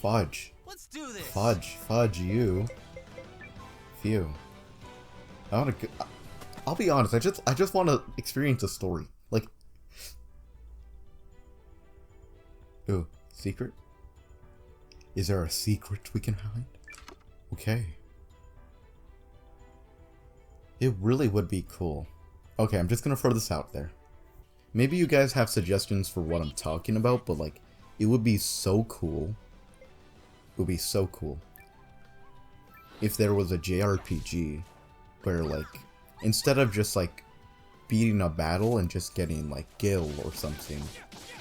Fudge. Let's do this. Fudge you. Phew. I'll be honest, I just want to experience a story. Like, ooh, secret? Is there a secret we can hide? Okay. It really would be cool. Okay, I'm just gonna throw this out there. Maybe you guys have suggestions for what I'm talking about, but like, it would be so cool. It would be so cool if there was a JRPG where, like, instead of just like beating a battle and just getting like gil or something,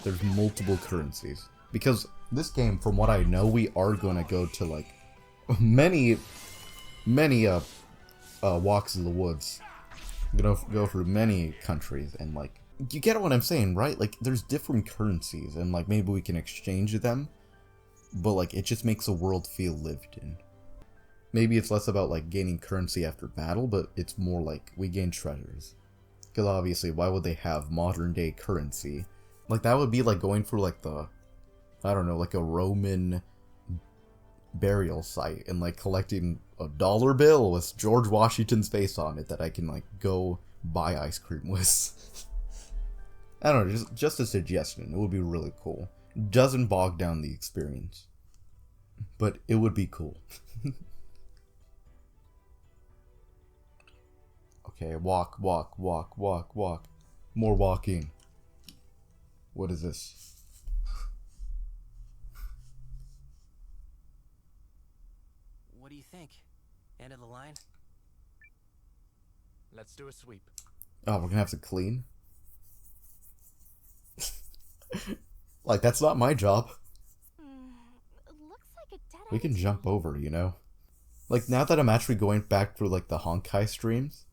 there's multiple currencies. Because this game, from what I know, we are gonna go to like many walks in the woods. Gonna go through many countries, and like, you get what I'm saying, right? Like, there's different currencies, and like, maybe we can exchange them, but like, it just makes the world feel lived in. Maybe it's less about like gaining currency after battle, but it's more like we gain treasures. Because obviously, why would they have modern day currency? Like, that would be like going through like the, I don't know, like a Roman burial site and like collecting a dollar bill with George Washington's face on it that I can like go buy ice cream with. I don't know, just a suggestion. It would be really cool. Doesn't bog down the experience, but it would be cool. Okay, walk. More walking. What is this? What do you think? End of the line? Let's do a sweep. Oh, we're gonna have to clean? Like, that's not my job. Looks like a dead We can jump over, you know? Like, now that I'm actually going back through, like, the Honkai streams,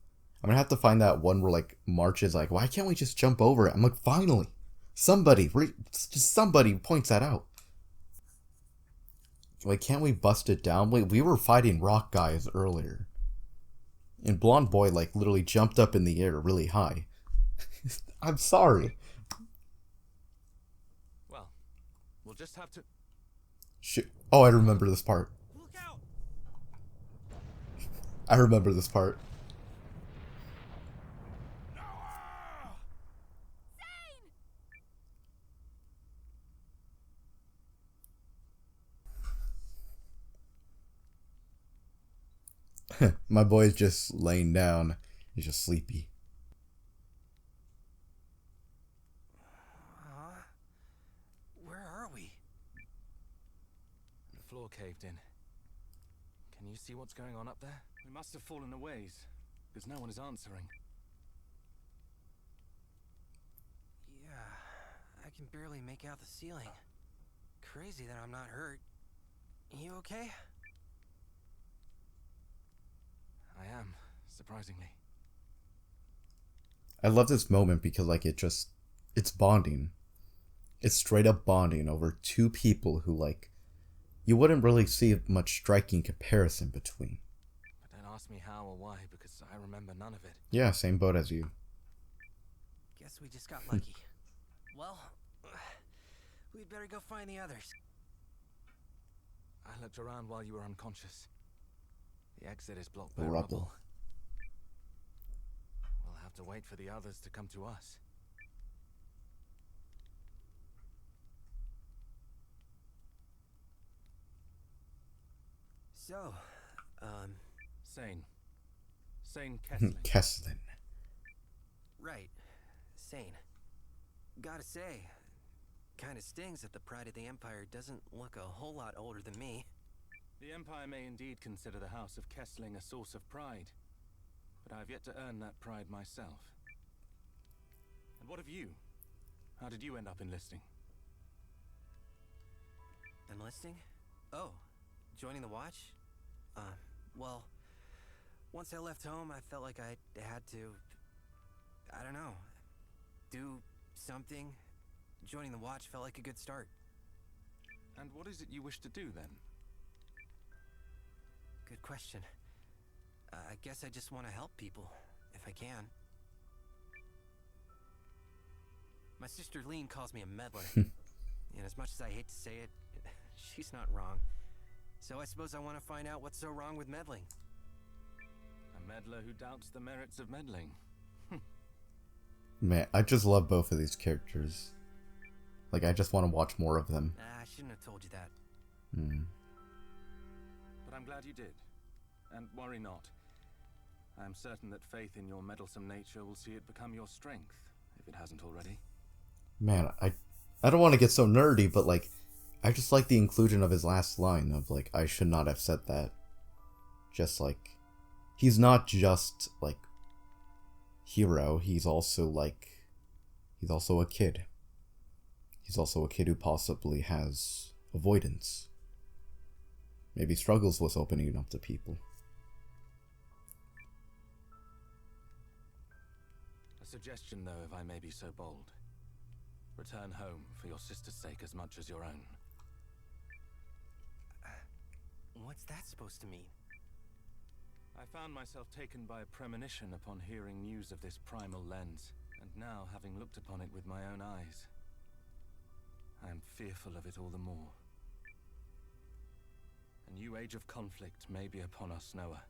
I'm gonna have to find that one where, like, March is like, why can't we just jump over it? I'm like, finally! Somebody points that out. Like, can't we bust it down? Wait, we were fighting rock guys earlier. And Blonde Boy, like, literally jumped up in the air really high. I'm sorry. Well, we'll just have to... Shit. Oh, I remember this part. Look out! I remember this part. My boy's just laying down. He's just sleepy. Where are we? The floor caved in. Can you see what's going on up there? We must have fallen a ways, because no one is answering. Yeah, I can barely make out the ceiling. Crazy that I'm not hurt. You okay? I am, surprisingly. I love this moment because, like, it's bonding. It's straight up bonding over two people who, like, you wouldn't really see much striking comparison between. But don't ask me how or why, because I remember none of it. Yeah, same boat as you. Guess we just got lucky. Well, we'd better go find the others. I looked around while you were unconscious. The exit is blocked by Rubble. rubble. We'll have to wait for the others to come to us. So, Seign Kessling. Kesslin. right. Seign. Gotta say, kinda stings that the pride of the Empire doesn't look a whole lot older than me. The Empire may indeed consider the House of Kessling a source of pride, but I've yet to earn that pride myself. And what of you? How did you end up enlisting? Enlisting? Oh, joining the Watch? Well, once I left home, I felt like I had to, I don't know, do something. Joining the Watch felt like a good start. And what is it you wish to do then? Good question. I guess I just want to help people, if I can. My sister Lean calls me a meddler. And as much as I hate to say it, she's not wrong. So I suppose I want to find out what's so wrong with meddling. A meddler who doubts the merits of meddling. Man, I just love both of these characters. Like, I just want to watch more of them. I shouldn't have told you that. But I'm glad you did. And worry not. I am certain that faith in your meddlesome nature will see it become your strength, if it hasn't already. Man, I don't want to get so nerdy, but like, I just like the inclusion of his last line of like, I should not have said that. Just like, he's not just like hero, he's also a kid. He's also a kid who possibly has avoidance. Maybe struggles with opening up to people. A suggestion, though, if I may be so bold. Return home for your sister's sake as much as your own. What's that supposed to mean? I found myself taken by a premonition upon hearing news of this primal lens, and now having looked upon it with my own eyes, I am fearful of it all the more. A new age of conflict may be upon us, Noah.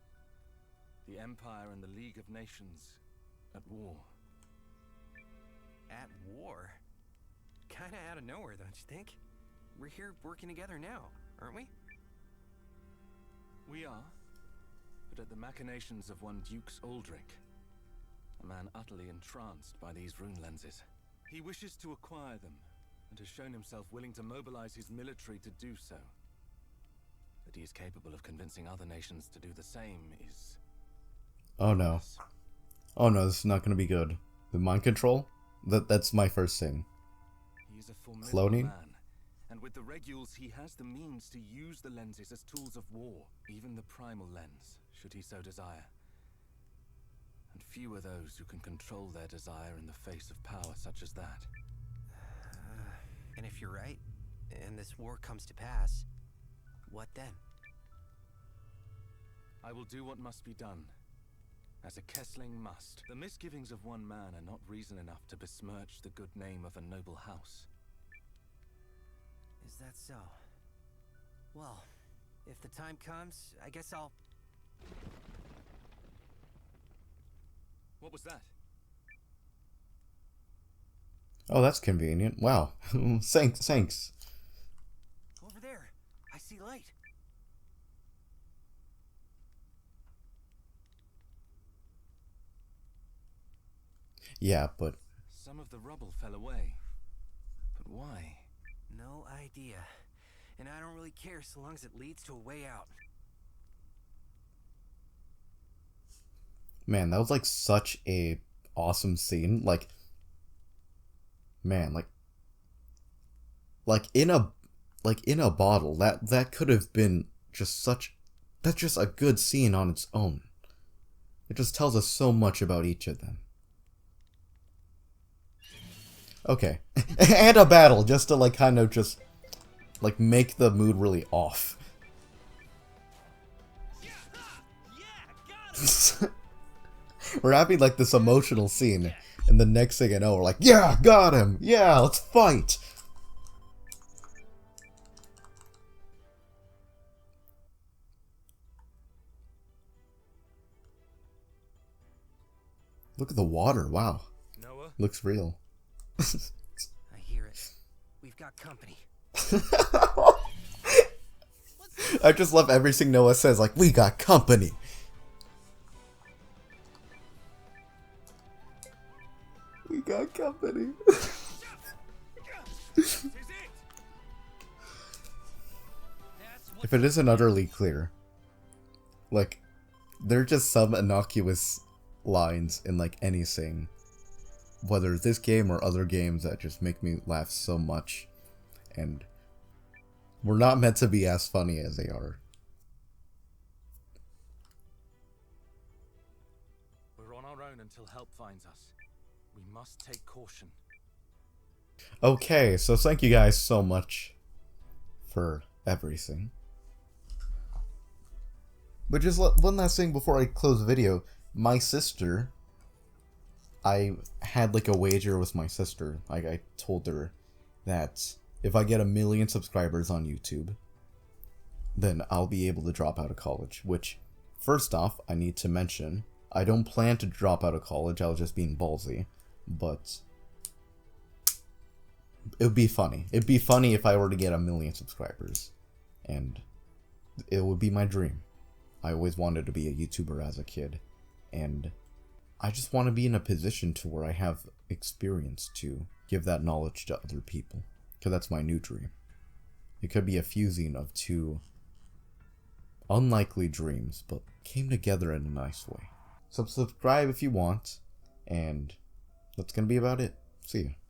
The Empire and the League of Nations at war. At war? Kinda out of nowhere, don't you think? We're here working together now, aren't we? We are, but at the machinations of one Dukes Aldrich, a man utterly entranced by these rune lenses. He wishes to acquire them, and has shown himself willing to mobilize his military to do so. That he is capable of convincing other nations to do the same is... Oh no. Oh no, this is not going to be good. The mind control? That's my first thing. He is a formidable Cloning? man, and with the Reguls he has the means to use the lenses as tools of war, even the primal lens, should he so desire. And few are those who can control their desire in the face of power such as that. And if you're right, and this war comes to pass, what then? I will do what must be done, as a Kessling must. The misgivings of one man are not reason enough to besmirch the good name of a noble house. Is that so? Well, if the time comes, I guess I'll... What was that? Oh, that's convenient. Wow. Thanks. Over there! I see light! Yeah, but... Some of the rubble fell away. But why? No idea. And I don't really care so long as it leads to a way out. Man, that was like such a awesome scene. Like... Man, like in a bottle, that could have been just such... That's just a good scene on its own. It just tells us so much about each of them. Okay. And a battle, just to like kind of just like make the mood really off. We're having like this emotional scene, and the next thing I know, we're like, yeah, got him! Yeah, let's fight! Look at the water, wow. Noah? Looks real. I hear it. We've got company. I just love everything Noah says, like, we got company. We got company. If it isn't utterly clear, like, there are just some innocuous lines in, like, anything, whether this game or other games, that just make me laugh so much, and we're not meant to be as funny as they are. We're on our own until help finds us. We must take caution. Okay, so thank you guys so much for everything. But just one last thing before I close the video. My sister, I had like a wager with my sister. Like, I told her that if I get 1 million subscribers on YouTube, then I'll be able to drop out of college, which, first off, I need to mention, I don't plan to drop out of college, I was just being ballsy, but it would be funny. It'd be funny if I were to get 1 million subscribers, and it would be my dream. I always wanted to be a YouTuber as a kid, and I just want to be in a position to where I have experience to give that knowledge to other people, because that's my new dream. It could be a fusing of two unlikely dreams, but came together in a nice way. So subscribe if you want, and that's gonna be about it. See ya.